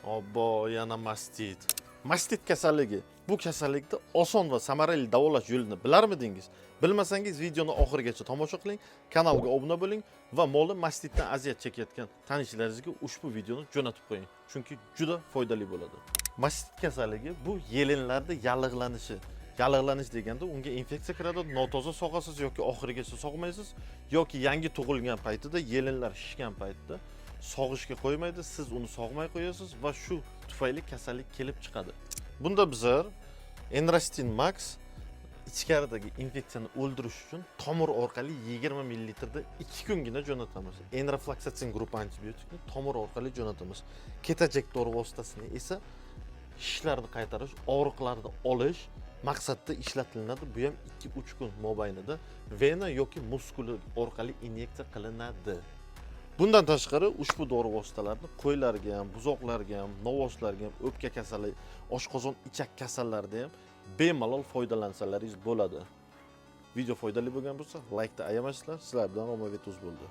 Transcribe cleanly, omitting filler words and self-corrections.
Obbo, yana mastit. Mastit kasalligi. Bu kasallikni oson va samarali davolash yo'lini bilarmidingiz? Bilmasangiz videoni oxirigacha tomosha qiling, kanalga obuna bo'ling va moli mastitdan aziyat chekayotgan tanishlaringizga ushbu videoni jo'natib qo'ying. Chunki juda foydali bo'ladi. Mastit kasalligi bu yelinlarda yallig'lanishi. Yallig'lanish deganda unga infeksiya kiradi, notoza sog'asiz yoki oxirigacha sog'maysiz yoki yangi tug'ilgan paytida yelinlar shishgan paytda sog'ishga qo'ymaydi, siz uni sog'may qo'yasiz va shu tufayli kasallik kelib chiqadi. Bunda bizlar Enrastin Max ichkaridagi infeksiyani o'ldirish uchun tomir orqali 20 ml da 2 kungina jo'natamiz. Enrofloxacin guruhi antibiotikni tomir orqali jo'natamiz. Ketajak dori vositasini esa shishlarni qaytarish, og'riqlarni olish maqsadda ishlatilinadi. Bu ham 2-3 kun mobaynida vena yoki muskula orqali inyeksiya qilinadi. Bundan tashqari ushbu dori vositalarini qo'ylarga ham, buzoqlarga ham, novvoslarga ham, o'pka kasali, oshqozon ichak kasallarida ham bemalol foydalansalaringiz bo'ladi. Video foydali bo'lgan bo'lsa, like ta ayamasizlar. Sizlar bilan Omoviy Tuz bo'ldi.